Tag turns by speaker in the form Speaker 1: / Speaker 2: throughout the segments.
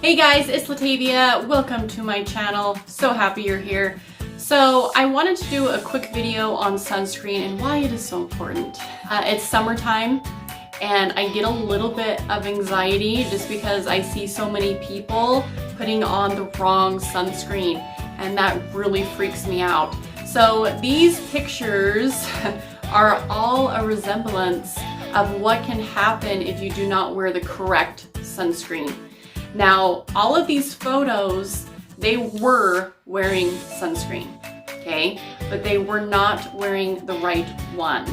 Speaker 1: Hey guys, it's Latavia. Welcome to my channel. So happy you're here. So I wanted to do a quick video on sunscreen and why it is so important. It's summertime and I get a little bit of anxiety just because I see so many people putting on the wrong sunscreen, and that really freaks me out. So these pictures are all a resemblance of what can happen if you do not wear the correct sunscreen. Now, all of these photos, they were wearing sunscreen, okay? But they were not wearing the right one.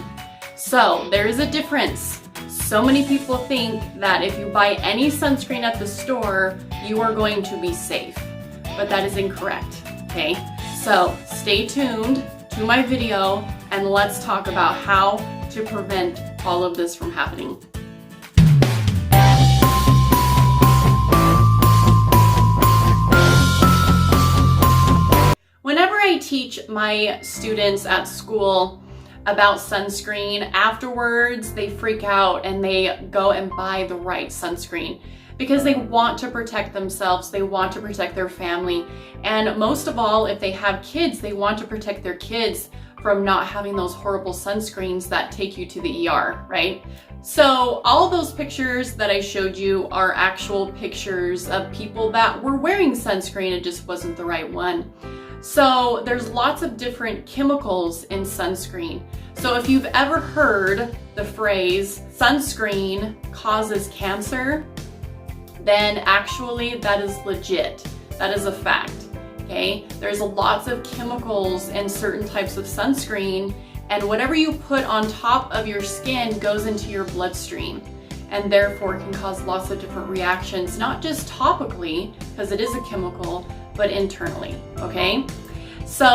Speaker 1: So there is a difference. So many people think that if you buy any sunscreen at the store, you are going to be safe. But that is incorrect, okay? So stay tuned to my video and let's talk about how to prevent all of this from happening. Whenever I teach my students at school about sunscreen, afterwards they freak out and they go and buy the right sunscreen because they want to protect themselves, they want to protect their family, and most of all, if they have kids, they want to protect their kids from not having those horrible sunscreens that take you to the ER, right? So all those pictures that I showed you are actual pictures of people that were wearing sunscreen, it just wasn't the right one. So there's lots of different chemicals in sunscreen. So if you've ever heard the phrase sunscreen causes cancer, then actually that is legit. That is a fact, okay? There's lots of chemicals in certain types of sunscreen, and whatever you put on top of your skin goes into your bloodstream, and therefore can cause lots of different reactions, not just topically, because it is a chemical, but internally, okay? So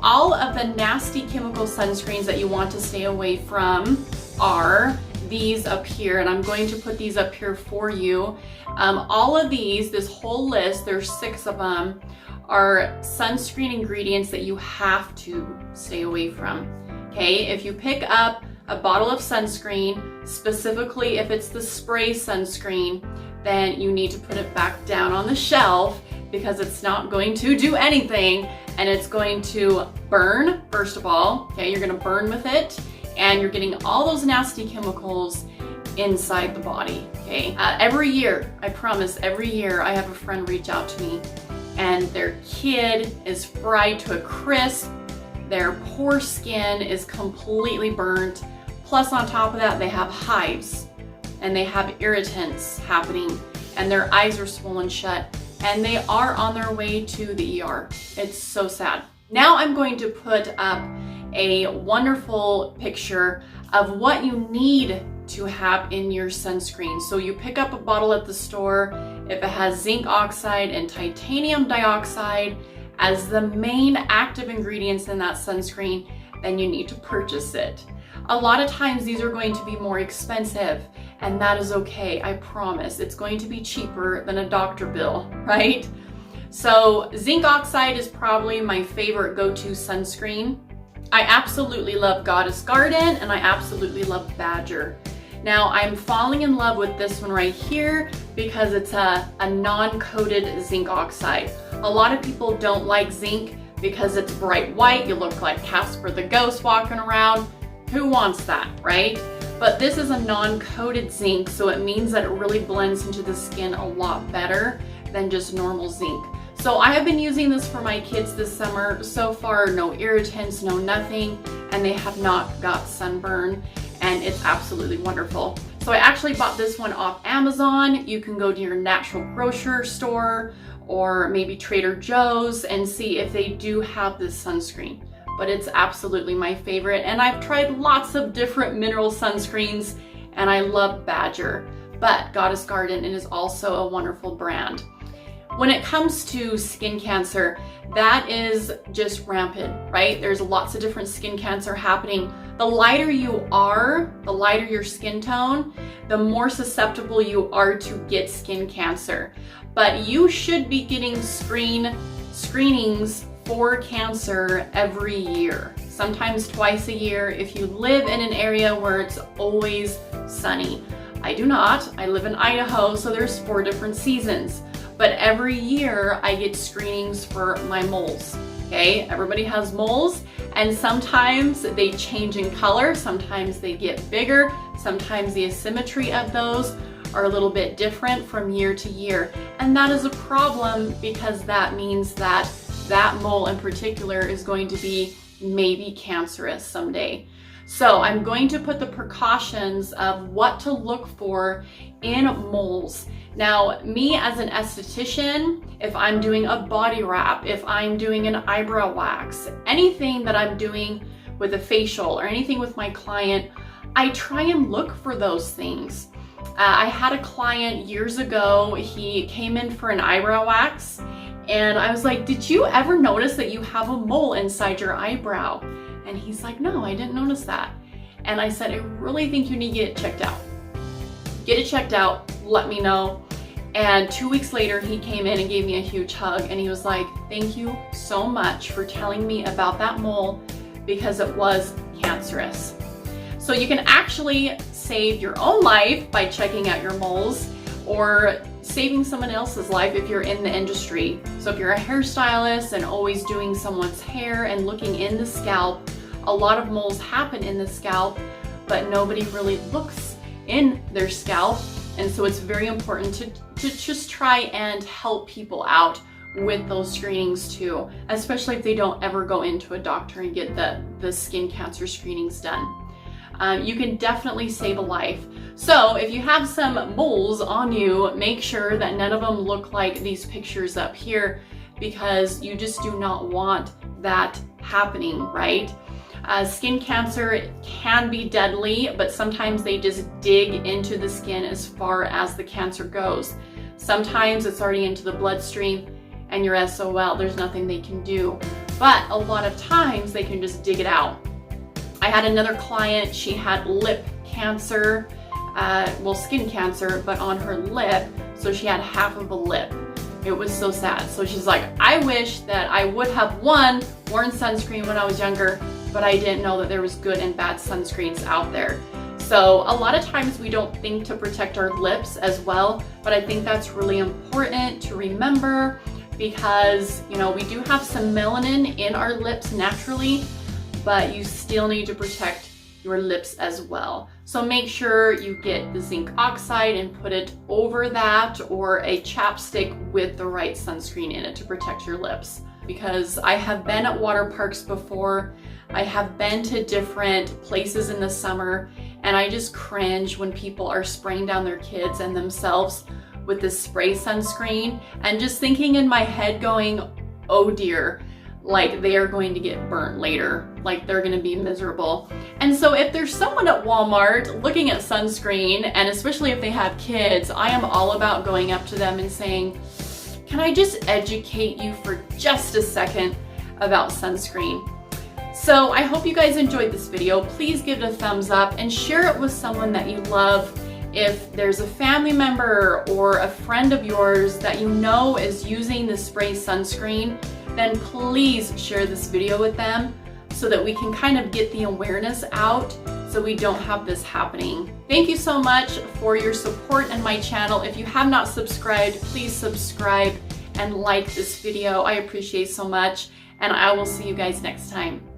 Speaker 1: all of the nasty chemical sunscreens that you want to stay away from are these up here, and I'm going to put these up here for you. All of these, this whole list, there's 6 of them, are sunscreen ingredients that you have to stay away from, okay? If you pick up a bottle of sunscreen, specifically if it's the spray sunscreen, then you need to put it back down on the shelf because it's not going to do anything and it's going to burn, first of all, okay? You're gonna burn with it and you're getting all those nasty chemicals inside the body, okay? Every year, I promise, every year I have a friend reach out to me and their kid is fried to a crisp, their poor skin is completely burnt, plus on top of that they have hives and they have irritants happening and their eyes are swollen shut and they are on their way to the ER. It's so sad. Now I'm going to put up a wonderful picture of what you need to have in your sunscreen. So you pick up a bottle at the store, if it has zinc oxide and titanium dioxide as the main active ingredients in that sunscreen, then you need to purchase it. A lot of times these are going to be more expensive, and that is okay, I promise. It's going to be cheaper than a doctor bill, right? So zinc oxide is probably my favorite go-to sunscreen. I absolutely love Goddess Garden and I absolutely love Badger. Now I'm falling in love with this one right here because it's a non-coated zinc oxide. A lot of people don't like zinc because it's bright white, you look like Casper the Ghost walking around. Who wants that, right? But this is a non-coated zinc, so it means that it really blends into the skin a lot better than just normal zinc. So I have been using this for my kids this summer. So far, no irritants, no nothing, and they have not got sunburn, and it's absolutely wonderful. So I actually bought this one off Amazon. You can go to your natural grocery store or maybe Trader Joe's and see if they do have this sunscreen. But it's absolutely my favorite, and I've tried lots of different mineral sunscreens and I love Badger, but Goddess Garden is also a wonderful brand. When it comes to skin cancer, that is just rampant, right? There's lots of different skin cancer happening. The lighter you are, the lighter your skin tone, the more susceptible you are to get skin cancer. But you should be getting screenings for cancer every year, sometimes twice a year if you live in an area where it's always sunny. I do not. I live in Idaho, so there's 4 different seasons. But every year I get screenings for my moles. Okay, everybody has moles, and sometimes they change in color, sometimes they get bigger, sometimes the asymmetry of those are a little bit different from year to year. And that is a problem because that means that that mole in particular is going to be maybe cancerous someday. So I'm going to put the precautions of what to look for in moles. Now, me as an esthetician, if I'm doing a body wrap, if I'm doing an eyebrow wax, anything that I'm doing with a facial or anything with my client, I try and look for those things. I had a client years ago, he came in for an eyebrow wax, and I was like, did you ever notice that you have a mole inside your eyebrow? And he's like, no, I didn't notice that. And I said, I really think you need to get it checked out. Get it checked out, let me know. And 2 weeks later, he came in and gave me a huge hug, and he was like, thank you so much for telling me about that mole because it was cancerous. So you can actually save your own life by checking out your moles, or saving someone else's life if you're in the industry. So if you're a hairstylist and always doing someone's hair and looking in the scalp, a lot of moles happen in the scalp, but nobody really looks in their scalp. And so it's very important to just try and help people out with those screenings too, especially if they don't ever go into a doctor and get the skin cancer screenings done. You can definitely save a life. So if you have some moles on you, make sure that none of them look like these pictures up here, because you just do not want that happening, right? Skin cancer can be deadly, but sometimes they just dig into the skin as far as the cancer goes. Sometimes it's already into the bloodstream and you're SOL, there's nothing they can do. But a lot of times they can just dig it out. I had another client, she had lip cancer, well, skin cancer, but on her lip, so she had half of a lip. It was so sad. So she's like, I wish that I would have worn sunscreen when I was younger, but I didn't know that there was good and bad sunscreens out there. So a lot of times we don't think to protect our lips as well, but I think that's really important to remember, because, you know, we do have some melanin in our lips naturally, but you still need to protect your lips as well. So make sure you get the zinc oxide and put it over that, or a chapstick with the right sunscreen in it to protect your lips. Because I have been at water parks before, I have been to different places in the summer, and I just cringe when people are spraying down their kids and themselves with this spray sunscreen, and just thinking in my head going, oh dear, like they are going to get burnt later, like they're going to be miserable. And so if there's someone at Walmart looking at sunscreen, and especially if they have kids, I am all about going up to them and saying, can I just educate you for just a second about sunscreen? So I hope you guys enjoyed this video. Please give it a thumbs up and share it with someone that you love. If there's a family member or a friend of yours that you know is using the spray sunscreen, then please share this video with them so that we can kind of get the awareness out so we don't have this happening. Thank you so much for your support in my channel. If you have not subscribed, please subscribe and like this video. I appreciate so much, and I will see you guys next time.